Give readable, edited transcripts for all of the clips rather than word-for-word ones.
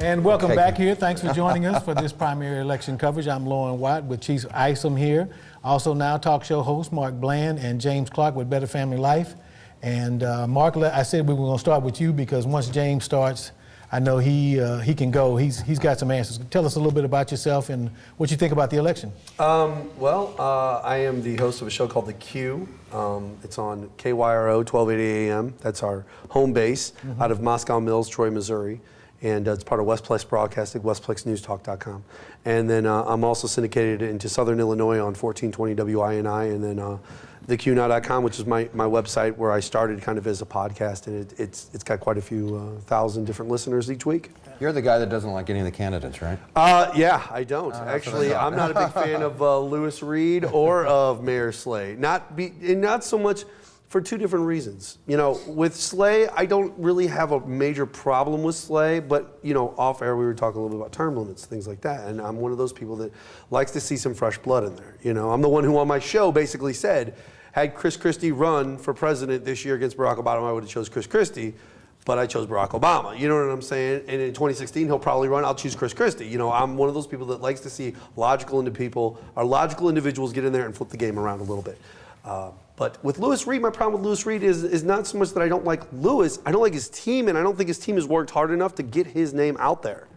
And welcome back here. Thanks for joining us for this primary election coverage. I'm Loren Watt with Chief Isom here. Also now talk show host Mark Bland and James Clark with Better Family Life. And Mark, I said we were going to start with you because once James starts, I know he can go. He's got some answers. Tell us a little bit about yourself and what you think about the election. I am the host of a show called The Q. It's on KYRO, 1280 AM. That's our home base out of Moscow Mills, Troy, Missouri. And it's part of Westplex Broadcasting, westplexnewstalk.com. And then I'm also syndicated into Southern Illinois on 1420 WINI, and then theqnow.com, which is my website where I started kind of as a podcast, and it's got quite a few thousand different listeners each week. You're the guy that doesn't like any of the candidates, right? Yeah, I don't. Actually, I'm not a big fan of Lewis Reed or of Mayor Slay. Not so much for two different reasons. You know, with Slay, I don't really have a major problem with Slay, but, you know, off air we were talking a little bit about term limits, things like that, and I'm one of those people that likes to see some fresh blood in there. You know, I'm the one who on my show basically said, had Chris Christie run for president this year against Barack Obama, I would have chose Chris Christie, but I chose Barack Obama. You know what I'm saying? And in 2016, he'll probably run, I'll choose Chris Christie. You know, I'm one of those people that likes to see logical individuals get in there and flip the game around a little bit. But with Lewis Reed, my problem with Lewis Reed is not so much that I don't like Lewis, I don't like his team, and I don't think his team has worked hard enough to get his name out there.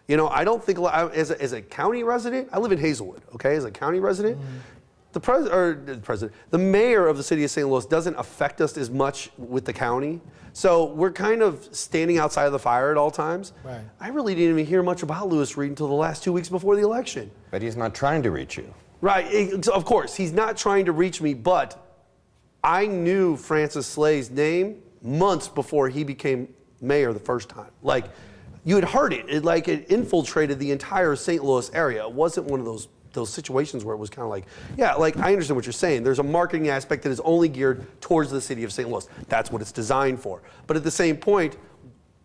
You know, I don't think, as a county resident, I live in Hazelwood, okay, as a county resident, the mayor of the city of St. Louis doesn't affect us as much with the county. So we're kind of standing outside of the fire at all times. Right. I really didn't even hear much about Lewis Reed until the last 2 weeks before the election. But he's not trying to reach you. Right, of course, he's not trying to reach me, but I knew Francis Slay's name months before he became mayor the first time. Like, you had heard it. It infiltrated the entire St. Louis area. It wasn't one of those situations where it was kind of like, yeah, like, I understand what you're saying. There's a marketing aspect that is only geared towards the city of St. Louis. That's what it's designed for. But at the same point,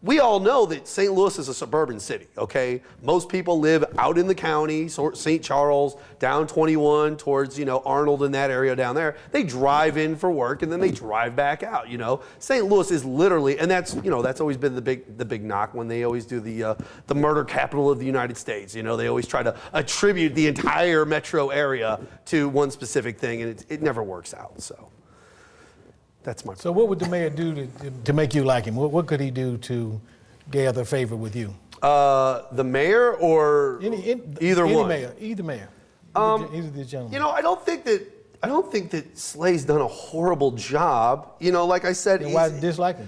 we all know that St. Louis is a suburban city, okay? Most people live out in the county, St. Charles, down 21 towards, you know, Arnold and that area down there. They drive in for work and then they drive back out, you know? St. Louis is literally, and that's, you know, that's always been the big knock when they always do the murder capital of the United States. You know, they always try to attribute the entire metro area to one specific thing, and it never works out, so. That's my point. So what would the mayor do to make you like him? What could he do to gather favor with you? The mayor or either one? Either mayor. Either the gentleman. You know, I don't think that Slay's done a horrible job. You know, like I said, then why dislike him?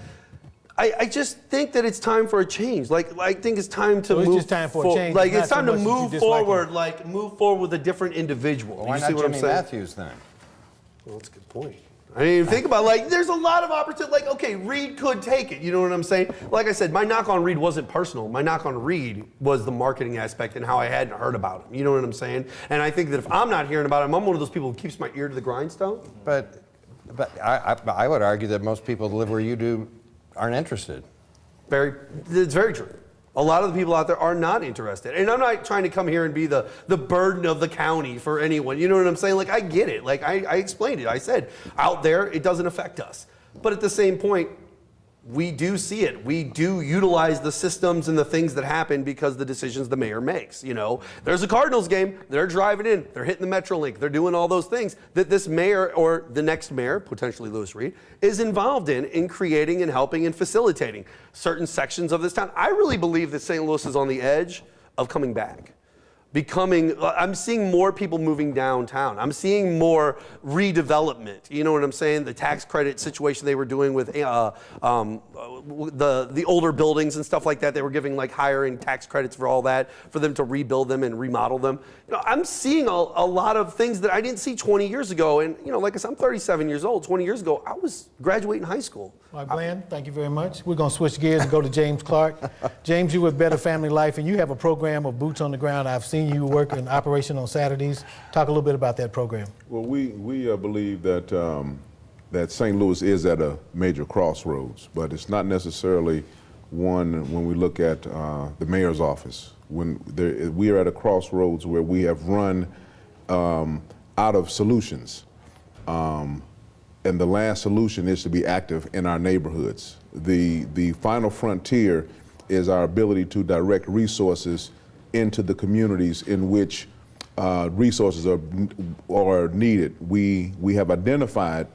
I just think that it's time for a change. Like, I think it's time to move. It's just time for a change. Like, it's time to move forward. Like, move forward with a different individual. Well, why you see not what Jimmy I'm saying? Matthews then? Well, that's a good point. I didn't even think about, like, there's a lot of opportunity. Like, okay, Reed could take it. You know what I'm saying? Like I said, my knock on Reed wasn't personal. My knock on Reed was the marketing aspect and how I hadn't heard about him. You know what I'm saying? And I think that if I'm not hearing about him, I'm one of those people who keeps my ear to the grindstone. But I would argue that most people that live where you do aren't interested. It's very true. A lot of the people out there are not interested. And I'm not trying to come here and be the burden of the county for anyone. You know what I'm saying? Like, I get it. Like, I explained it. I said, out there, it doesn't affect us. But at the same point, we do see it. We do utilize the systems and the things that happen because the decisions the mayor makes. You know, there's a Cardinals game. They're driving in. They're hitting the Metrolink. They're doing all those things that this mayor or the next mayor, potentially Lewis Reed, is involved in creating and helping and facilitating certain sections of this town. I really believe that St. Louis is on the edge of coming back. I'm seeing more people moving downtown. I'm seeing more redevelopment. You know what I'm saying? The tax credit situation they were doing with the older buildings and stuff like that. They were giving like higher end tax credits for all that, for them to rebuild them and remodel them. You know, I'm seeing a lot of things that I didn't see 20 years ago. And, you know, like I said, I'm 37 years old. 20 years ago, I was graduating high school. All right, Glenn, thank you very much. We're going to switch gears and go to James Clark. James, you're with Better Family Life, and you have a program of Boots on the Ground. I've seen you work in operation on Saturdays. Talk a little bit about that program. Well, we believe that that St. Louis is at a major crossroads, but it's not necessarily one when we look at the mayor's office. We are at a crossroads where we have run out of solutions. And the last solution is to be active in our neighborhoods. The final frontier is our ability to direct resources into the communities in which resources are needed. We have identified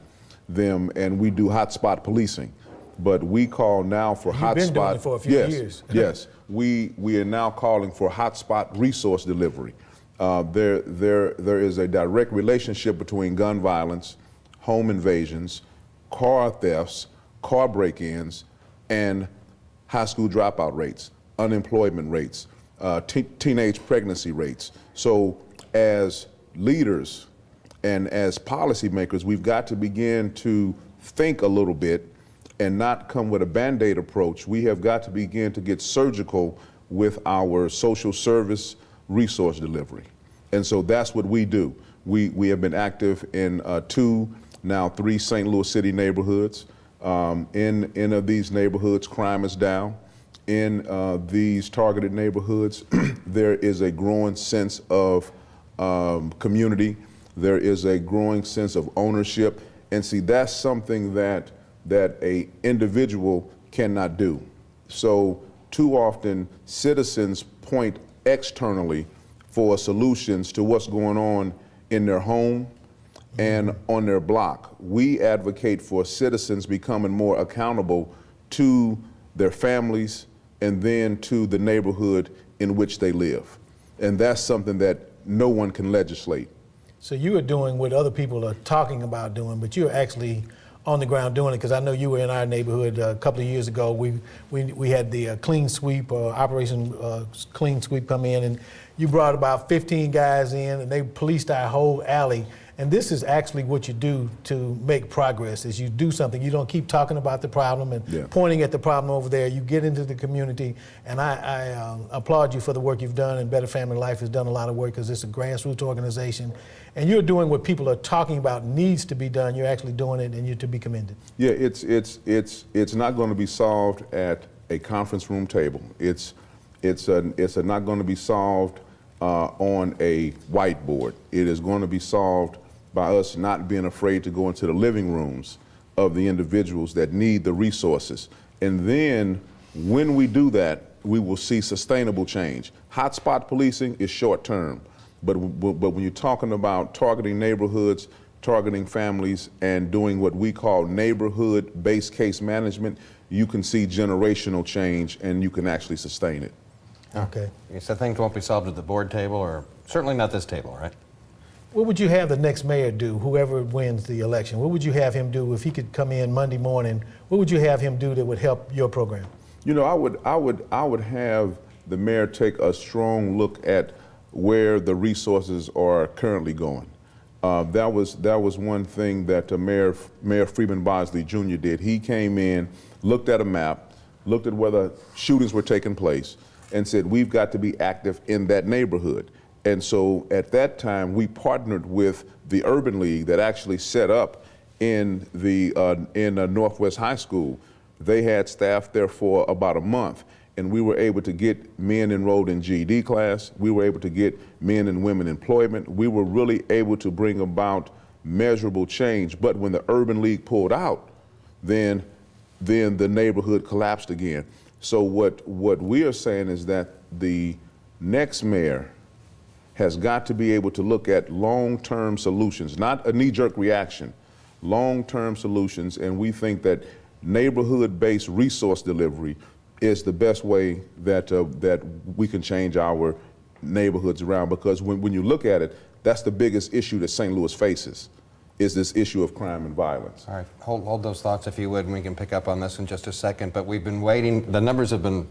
them, and we do hotspot policing. But we call now for hotspot. You've been doing it for a few years. Yes, we are now calling for hotspot resource delivery. There is a direct relationship between gun violence, home invasions, car thefts, car break-ins, and high school dropout rates, unemployment rates, teenage pregnancy rates. So as leaders and as policymakers, we've got to begin to think a little bit and not come with a Band-Aid approach. We have got to begin to get surgical with our social service resource delivery. And so that's what we do. We have been active in 2, now 3 St. Louis City neighborhoods. In these neighborhoods, crime is down. In these targeted neighborhoods, there is a growing sense of community. There is a growing sense of ownership. And see, that's something that a individual cannot do. So too often, citizens point externally for solutions to what's going on in their home and on their block. We advocate for citizens becoming more accountable to their families and then to the neighborhood in which they live. And that's something that no one can legislate. So you are doing what other people are talking about doing, but you're actually on the ground doing it, because I know you were in our neighborhood a couple of years ago. We had the clean sweep, Operation Clean Sweep come in, and you brought about 15 guys in, and they policed our whole alley. And this is actually what you do to make progress, is you do something. You don't keep talking about the problem and pointing at the problem over there. You get into the community, and I applaud you for the work you've done, and Better Family Life has done a lot of work because it's a grassroots organization. And you're doing what people are talking about needs to be done. You're actually doing it, and you're to be commended. Yeah, it's not going to be solved at a conference room table. It's not going to be solved on a whiteboard. It is going to be solved by us not being afraid to go into the living rooms of the individuals that need the resources. And then when we do that, we will see sustainable change. Hotspot policing is short term, but when you're talking about targeting neighborhoods, targeting families, and doing what we call neighborhood-based case management, you can see generational change and you can actually sustain it. Okay. So things won't be solved at the board table, or certainly not this table, right? What would you have the next mayor do, whoever wins the election? What would you have him do if he could come in Monday morning? What would you have him do that would help your program? You know, I would have the mayor take a strong look at where the resources are currently going. That was one thing that Mayor Freeman Bosley Jr. did. He came in, looked at a map, looked at where the shootings were taking place, and said, we've got to be active in that neighborhood. And so at that time, we partnered with the Urban League that actually set up in Northwest High School. They had staff there for about a month, and we were able to get men enrolled in GED class. We were able to get men and women employment. We were really able to bring about measurable change. But when the Urban League pulled out, then the neighborhood collapsed again. So what we are saying is that the next mayor has got to be able to look at long-term solutions, not a knee-jerk reaction, long-term solutions, and we think that neighborhood-based resource delivery is the best way that we can change our neighborhoods around, because when you look at it, that's the biggest issue that St. Louis faces, is this issue of crime and violence. All right, hold those thoughts if you would, and we can pick up on this in just a second, but we've been waiting. The numbers have been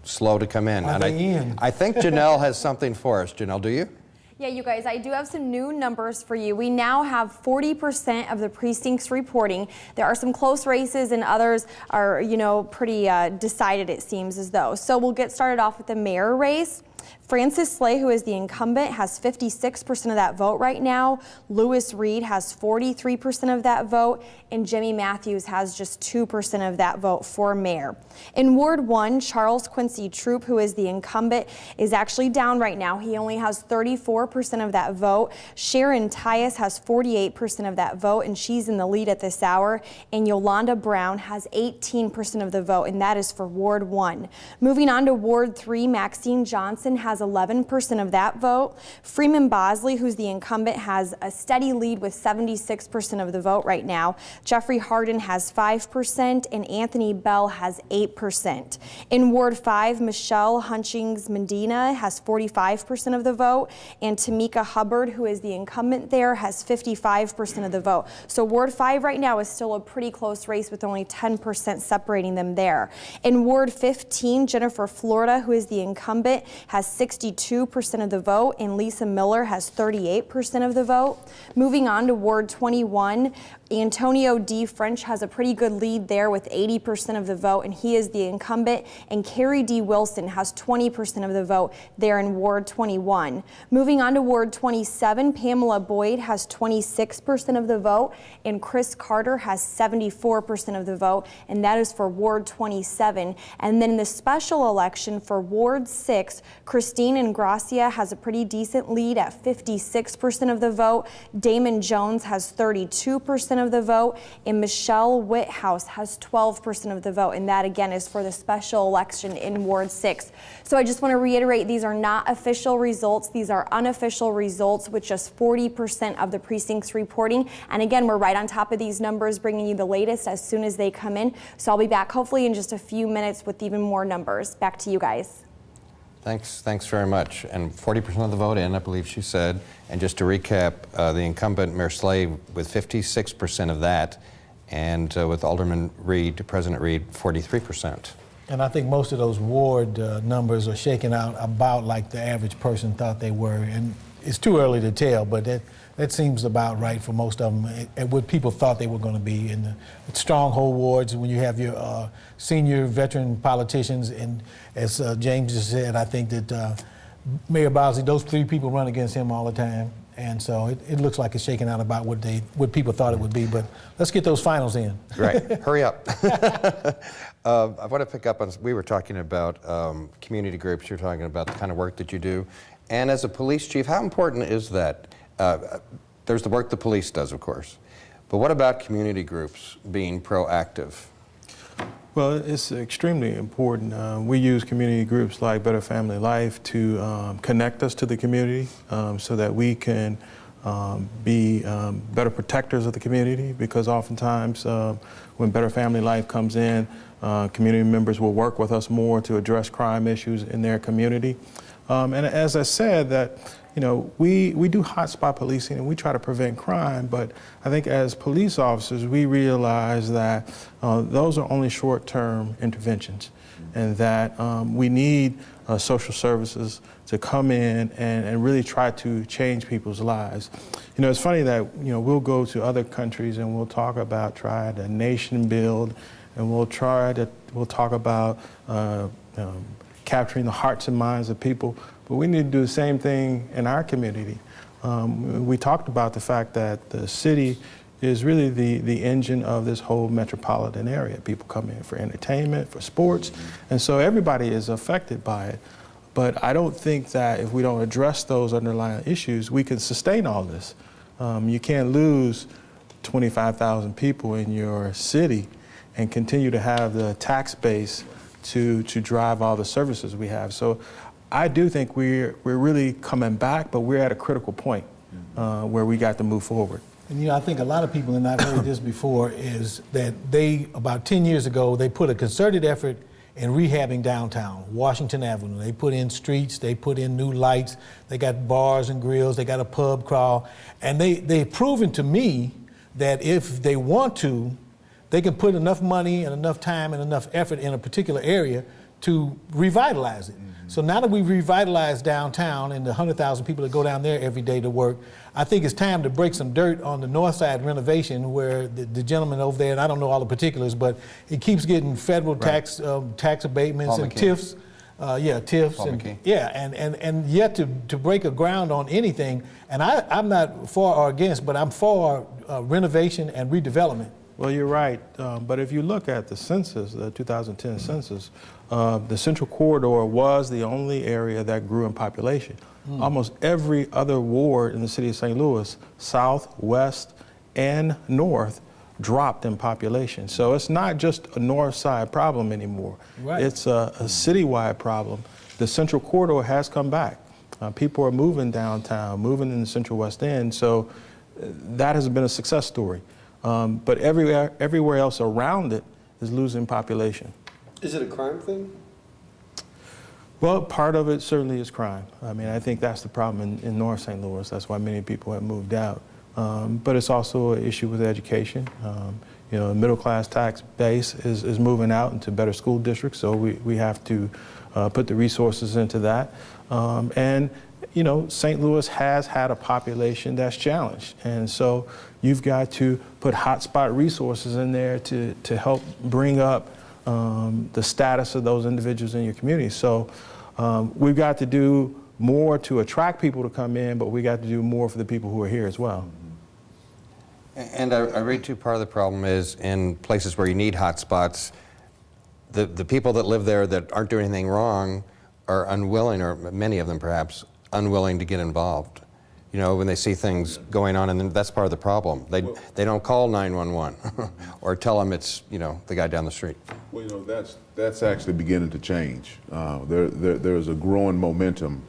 slow to come in. I think Janelle has something for us. Janelle, do you? Yeah, you guys, I do have some new numbers for you. We now have 40% of the precincts reporting. There are some close races, and others are, pretty decided, it seems as though. So we'll get started off with the mayor race. Francis Slay, who is the incumbent, has 56% of that vote right now. Lewis Reed has 43% of that vote, and Jimmy Matthews has just 2% of that vote for mayor. In Ward 1, Charles Quincy Troop, who is the incumbent, is actually down right now. He only has 34% of that vote. Sharon Tyus has 48% of that vote, and she's in the lead at this hour. And Yolanda Brown has 18% of the vote, and that is for Ward 1. Moving on to Ward 3, Maxine Johnson has 11% of that vote. Freeman Bosley, who's the incumbent, has a steady lead with 76% of the vote right now. Jeffrey Hardin has 5%, and Anthony Bell has 8%. In Ward 5, Michelle Hunchings Medina has 45% of the vote, and Tamika Hubbard, who is the incumbent there, has 55% of the vote. So Ward 5 right now is still a pretty close race with only 10% separating them there. In Ward 15, Jennifer Florida, who is the incumbent, has 62% of the vote, and Lisa Miller has 38% of the vote. Moving on to Ward 21, Antonio D. French has a pretty good lead there with 80% of the vote, and he is the incumbent, and Carrie D. Wilson has 20% of the vote there in Ward 21. Moving on to Ward 27, Pamela Boyd has 26% of the vote, and Chris Carter has 74% of the vote, and that is for Ward 27. And then in the special election for Ward 6, Christine Ingracia has a pretty decent lead at 56% of the vote. Damon Jones has 32% of the vote, and Michelle Whithouse has 12% of the vote, and that again is for the special election in Ward 6. So I just want to reiterate, these are not official results. These are unofficial results with just 40% of the precincts reporting. And again, we're right on top of these numbers, bringing you the latest as soon as they come in. So I'll be back hopefully in just a few minutes with even more numbers. Back to you guys. Thanks very much. And 40% of the vote in, I believe she said. And just to recap, the incumbent, Mayor Slay, with 56% of that, and with Alderman Reed, President Reed, 43%. And I think most of those ward numbers are shaking out about like the average person thought they were. And it's too early to tell, but that seems about right for most of them, and what people thought they were going to be in the stronghold wards when you have your senior veteran politicians. And as James just said, I think that Mayor Bosley, those three people run against him all the time. And so it looks like it's shaking out about what people thought it would be. But let's get those finals in. Right. Hurry up. I want to pick up on, we were talking about community groups. You're talking about the kind of work that you do. And as a police chief, how important is that? There's the work the police does, of course. But what about community groups being proactive? Well, it's extremely important. We use community groups like Better Family Life to connect us to the community so that we can be better protectors of the community, because oftentimes when Better Family Life comes in, community members will work with us more to address crime issues in their community. And as I said, that we do hotspot policing and we try to prevent crime, but I think as police officers we realize that those are only short-term interventions, and that we need social services to come in and really try to change people's lives. It's funny that we'll go to other countries and we'll talk about trying to nation build, and we'll talk about capturing the hearts and minds of people. But we need to do the same thing in our community. We talked about the fact that the city is really the engine of this whole metropolitan area. People come in for entertainment, for sports, and so everybody is affected by it. But I don't think that if we don't address those underlying issues, we can sustain all this. You can't lose 25,000 people in your city and continue to have the tax base to drive all the services we have. So I do think we're really coming back, but we're at a critical point where we got to move forward. And I think a lot of people, and I've heard this before, is that about 10 years ago, they put a concerted effort in rehabbing downtown, Washington Avenue. They put in streets, they put in new lights, they got bars and grills, they got a pub crawl, and they've proven to me that if they want to, they can put enough money and enough time and enough effort in a particular area to revitalize it. So now that we've revitalized downtown and the 100,000 people that go down there every day to work, I think it's time to break some dirt on the north side renovation, where the gentleman over there, and I don't know all the particulars, but he keeps getting federal tax abatements and TIFs. TIFs, and yet to break a ground on anything. And I'm not for or against, but I'm for renovation and redevelopment. Well, you're right, but if you look at the census, the 2010 census, the Central Corridor was the only area that grew in population. Almost every other ward in the city of St. Louis, south, west, and north, dropped in population. So it's not just a north side problem anymore. Right. It's a citywide problem. The Central Corridor has come back. People are moving downtown, moving in the Central West End, so that has been a success story. But everywhere else around it is losing population. Is it a crime thing? Well, part of it certainly is crime. I mean, I think that's the problem in North St. Louis. That's why many people have moved out. But it's also an issue with education. You know, the middle class tax base is moving out into better school districts, so we have to put the resources into that. And, you know, St. Louis has had a population that's challenged. And so you've got to put hotspot resources in there to help bring up the status of those individuals in your community. So we've got to do more to attract people to come in, but we got to do more for the people who are here as well. And I read too, part of the problem is in places where you need hotspots, the people that live there that aren't doing anything wrong are unwilling, or many of them perhaps, unwilling to get involved. You know, when they see things going on, and then that's part of the problem. They don't call 911 or tell them it's, you know, the guy down the street. Well, you know, that's actually beginning to change. There's a growing momentum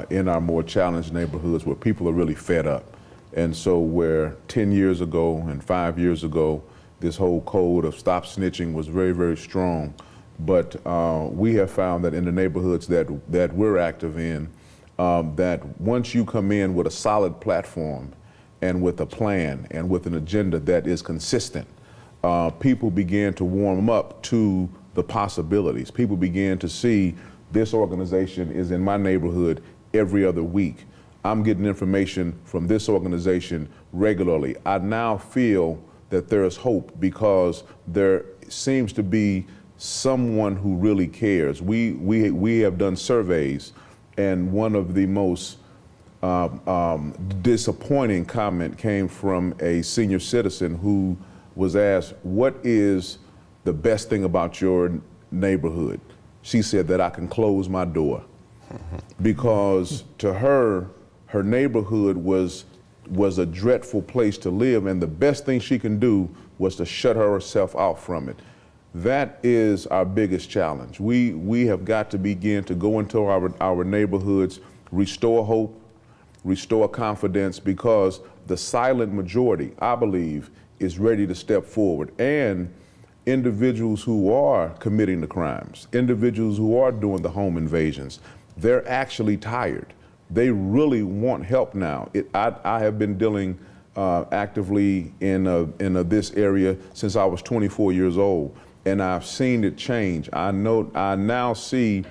in our more challenged neighborhoods where people are really fed up. And so where 10 years ago and 5 years ago, this whole code of stop snitching was very, very strong. But we have found that in the neighborhoods that we're active in, that once you come in with a solid platform and with a plan and with an agenda that is consistent, people begin to warm up to the possibilities. People begin to see this organization is in my neighborhood every other week. I'm getting information from this organization regularly. I now feel that there is hope because there seems to be someone who really cares. We have done surveys, and one of the most disappointing comment came from a senior citizen who was asked, what is the best thing about your neighborhood? She said that I can close my door. Because to her neighborhood was a dreadful place to live, and the best thing she can do was to shut herself out from it. That is our biggest challenge. We have got to begin to go into our neighborhoods, restore hope, restore confidence, because the silent majority, I believe, is ready to step forward. And individuals who are committing the crimes, individuals who are doing the home invasions, they're actually tired. They really want help now. I have been dealing actively in this area since I was 24 years old, and I've seen it change. I now see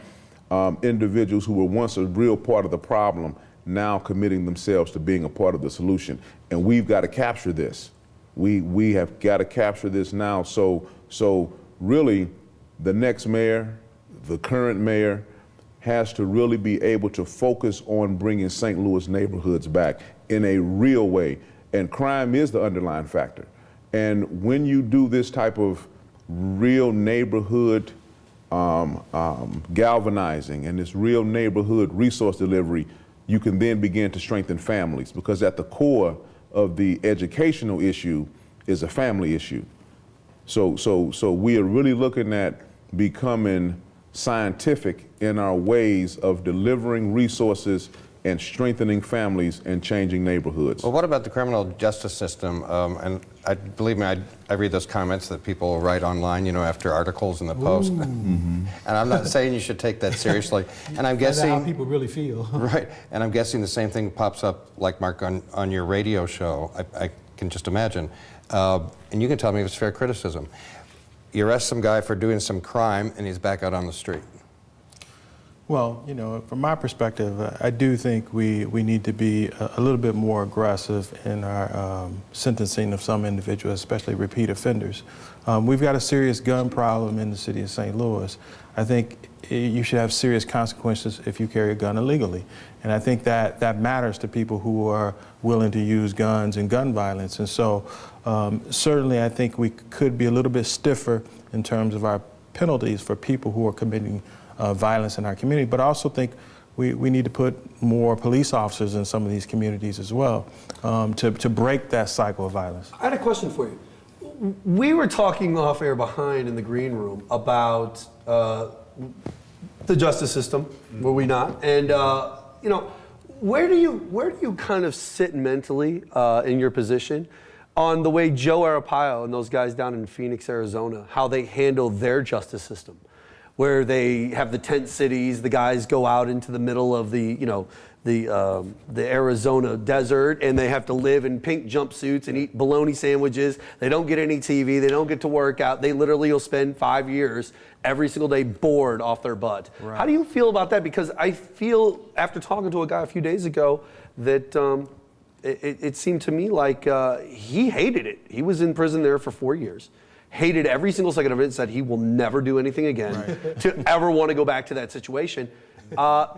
individuals who were once a real part of the problem now committing themselves to being a part of the solution, and we've got to capture this. We have got to capture this now. So really, the next mayor, the current mayor, has to really be able to focus on bringing St. Louis neighborhoods back in a real way. And crime is the underlying factor. And when you do this type of real neighborhood galvanizing and this real neighborhood resource delivery, you can then begin to strengthen families, because at the core of the educational issue is a family issue. So we are really looking at becoming scientific in our ways of delivering resources and strengthening families and changing neighborhoods. Well, what about the criminal justice system? And believe me, I read those comments that people write online, you know, after articles in the Post. And I'm not saying you should take that seriously. And I'm guessing that's how people really feel. Right. And I'm guessing the same thing pops up, like Mark, on your radio show. I can just imagine. And you can tell me if it's fair criticism. You arrest some guy for doing some crime, and he's back out on the street. Well, from my perspective, I do think we need to be a little bit more aggressive in our sentencing of some individuals, especially repeat offenders. We've got a serious gun problem in the city of St. Louis. I think you should have serious consequences if you carry a gun illegally. And I think that matters to people who are willing to use guns and gun violence. And so certainly I think we could be a little bit stiffer in terms of our penalties for people who are committing violence in our community, but I also think we need to put more police officers in some of these communities as well to break that cycle of violence. I had a question for you. We were talking off air behind in the green room about the justice system, were we not? And where do you kind of sit mentally in your position on the way Joe Arpaio and those guys down in Phoenix, Arizona, how they handle their justice system, where they have the tent cities, the guys go out into the middle of the Arizona desert, and they have to live in pink jumpsuits and eat bologna sandwiches. They don't get any TV. They don't get to work out. They literally will spend 5 years every single day bored off their butt. Right. How do you feel about that? Because I feel, after talking to a guy a few days ago, that it seemed to me like he hated it. He was in prison there for 4 years. Hated every single second of it, said he will never do anything again to ever want to go back to that situation.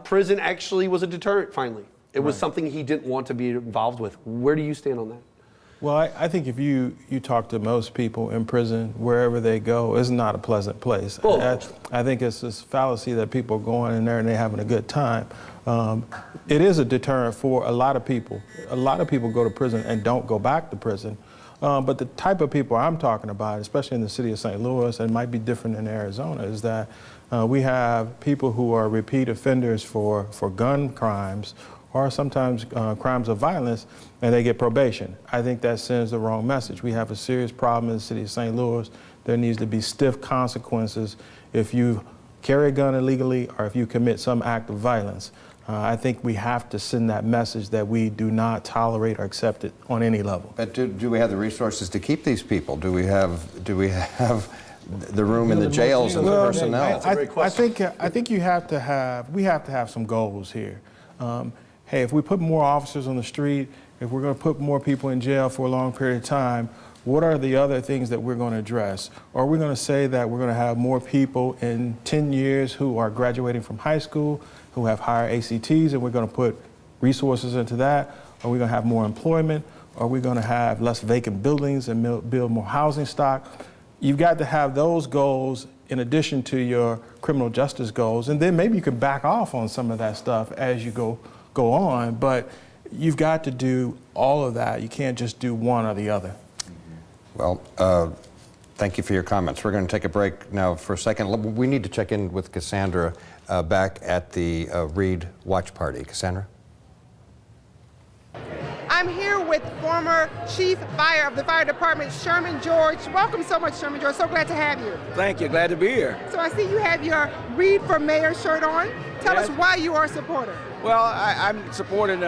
Prison actually was a deterrent, finally. It was something he didn't want to be involved with. Where do you stand on that? Well, I think if you talk to most people in prison, wherever they go, it's not a pleasant place. I think it's this fallacy that people are going in there and they're having a good time. It is a deterrent for a lot of people. A lot of people go to prison and don't go back to prison. But the type of people I'm talking about, especially in the city of St. Louis, and might be different in Arizona, is that we have people who are repeat offenders for gun crimes or sometimes crimes of violence, and they get probation. I think that sends the wrong message. We have a serious problem in the city of St. Louis. There needs to be stiff consequences if you carry a gun illegally or if you commit some act of violence. I think we have to send that message that we do not tolerate or accept it on any level. But do we have the resources to keep these people? Do we have the room in the jails and the personnel? That's a great question. I think we have to have some goals here. Hey, if we put more officers on the street, if we're going to put more people in jail for a long period of time, what are the other things that we're going to address? Or are we going to say that we're going to have more people in 10 years who are graduating from high school, who have higher ACTs, and we're going to put resources into that? Are we going to have more employment? Are we going to have less vacant buildings and build more housing stock? You've got to have those goals in addition to your criminal justice goals, and then maybe you can back off on some of that stuff as you go on, but you've got to do all of that. You can't just do one or the other. Well, thank you for your comments. We're going to take a break now for a second. We need to check in with Cassandra back at the Reed Watch Party. Cassandra? I'm here with former Chief Fire of the Fire Department, Sherman George. Welcome so much, Sherman George. So glad to have you. Thank you. Glad to be here. So I see you have your Reed for Mayor shirt on. Tell us why you are a supporter. Well, I'm supporting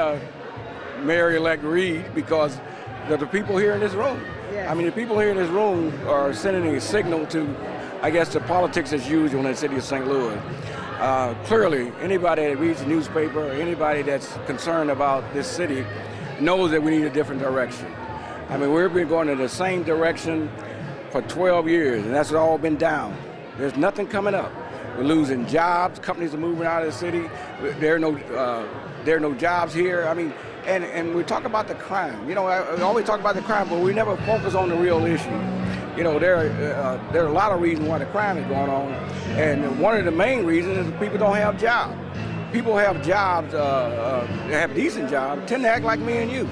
Mayor-elect Reed because of the people here in this room. Yes. I mean, the people here in this room are sending a signal to, I guess, the politics as usual in the city of St. Louis. Clearly, anybody that reads the newspaper or anybody that's concerned about this city knows that we need a different direction. I mean, we've been going in the same direction for 12 years, and that's all been down. There's nothing coming up. We're losing jobs. Companies are moving out of the city. There are no jobs here. I mean, and we talk about the crime. You know, I always talk about the crime, but we never focus on the real issue. You know, there are a lot of reasons why the crime is going on, and one of the main reasons is people don't have jobs. People have jobs, have decent jobs, tend to act like me and you.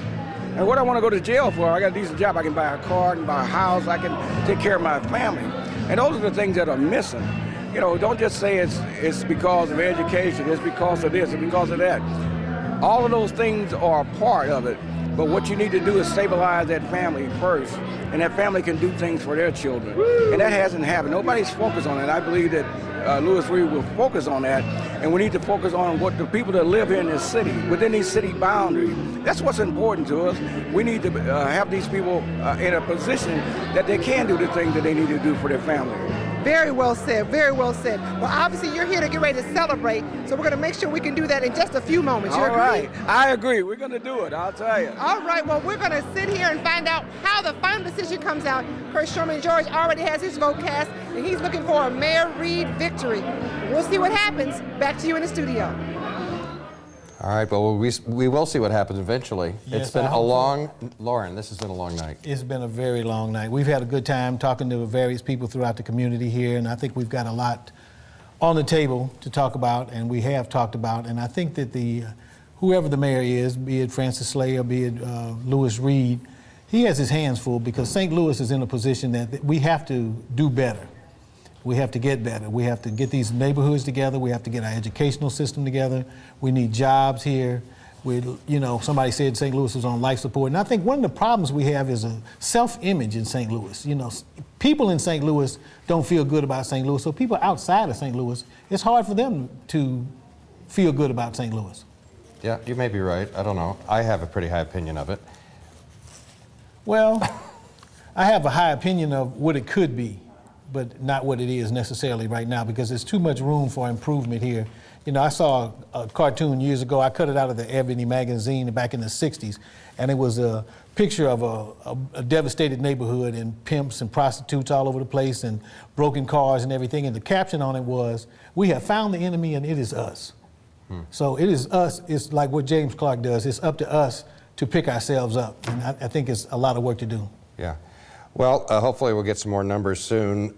And what I want to go to jail for, I got a decent job. I can buy a car, I can buy a house, I can take care of my family. And those are the things that are missing. You know, don't just say it's because of education, it's because of this, it's because of that. All of those things are a part of it, but what you need to do is stabilize that family first, and that family can do things for their children. And that hasn't happened. Nobody's focused on it. I believe that Louis Reed will focus on that, and we need to focus on what the people that live here in this city, within these city boundaries. That's what's important to us. We need to have these people in a position that they can do the things that they need to do for their family. Very well said, very well said. Well, obviously you're here to get ready to celebrate, so we're going to make sure we can do that in just a few moments. You All agree? right, I agree. We're going to do it, I'll tell you. All right, well, we're going to sit here and find out how the final decision comes out. First, Sherman George already has his vote cast, and he's looking for a Mayor Reed victory. We'll see what happens. Back to you in the studio. All right, well, we will see what happens eventually. Yes, It's been I a hope long, Loren, this has been a long night. It's been a very long night. We've had a good time talking to various people throughout the community here, and I think we've got a lot on the table to talk about, and we have talked about. And I think that whoever the mayor is, be it Francis Slay or be it Lewis Reed, he has his hands full because St. Louis is in a position that we have to do better. We have to get better. We have to get these neighborhoods together. We have to get our educational system together. We need jobs here. Somebody said St. Louis was on life support. And I think one of the problems we have is a self-image in St. Louis. People in St. Louis don't feel good about St. Louis. So people outside of St. Louis, it's hard for them to feel good about St. Louis. Yeah, you may be right. I don't know. I have a pretty high opinion of it. Well, I have a high opinion of what it could be, but not what it is necessarily right now because there's too much room for improvement here. I saw a cartoon years ago. I cut it out of the Ebony magazine back in the 60s, and it was a picture of a devastated neighborhood and pimps and prostitutes all over the place and broken cars and everything, and the caption on it was, "We have found the enemy and it is us." So it is us. It's like what James Clark does. It's up to us to pick ourselves up, and I think it's a lot of work to do. Yeah. Well, hopefully we'll get some more numbers soon.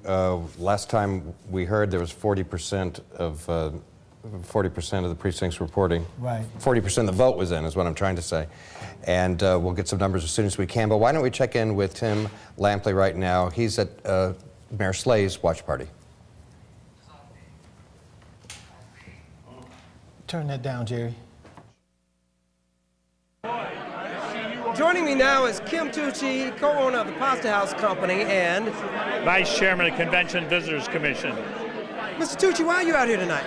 Last time we heard there was 40% of the precincts reporting. Right. 40% of the vote was in, is what I'm trying to say. And we'll get some numbers as soon as we can. But why don't we check in with Tim Lampley right now? He's at Mayor Slay's watch party. Turn that down, Jerry. Joining me now is Kim Tucci, co-owner of the Pasta House Company and Vice Chairman of Convention Visitors Commission. Mr. Tucci, why are you out here tonight?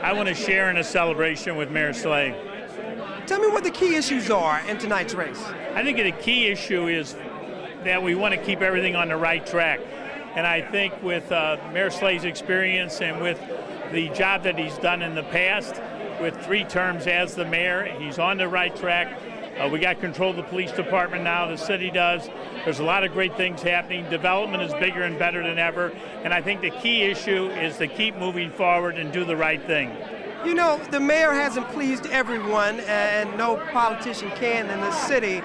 I want to share in a celebration with Mayor Slay. Tell me what the key issues are in tonight's race. I think the key issue is that we want to keep everything on the right track. And I think with Mayor Slay's experience and with the job that he's done in the past, with 3 terms as the mayor, he's on the right track. We got control of the police department now, the city does. There's a lot of great things happening. Development is bigger and better than ever. And I think the key issue is to keep moving forward and do the right thing. You know, the mayor hasn't pleased everyone, and no politician can in the city.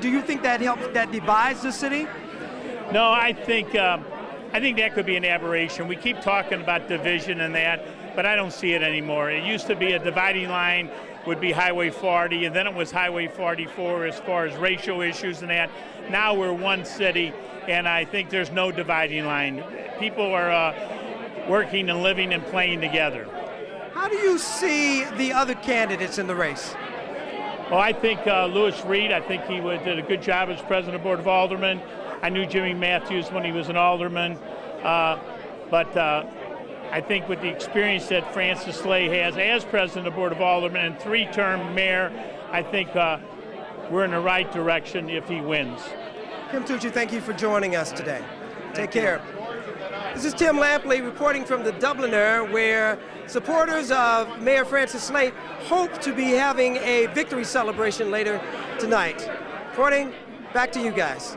Do you think that divides the city? No, I think that could be an aberration. We keep talking about division and that, but I don't see it anymore. It used to be a dividing line would be Highway 40, and then it was Highway 44 as far as racial issues and that. Now we're one city, and I think there's no dividing line. People are working and living and playing together. How do you see the other candidates in the race? Well, I think Lewis Reed, I think he did a good job as president of the Board of Aldermen. I knew Jimmy Matthews when he was an alderman, but I think with the experience that Francis Slay has as president of the Board of Aldermen and 3-term mayor, I think we're in the right direction if he wins. Kim Tucci, thank you for joining us today. Take care. This is Tim Lampley reporting from the Dubliner, where supporters of Mayor Francis Slay hope to be having a victory celebration later tonight. Reporting, back to you guys.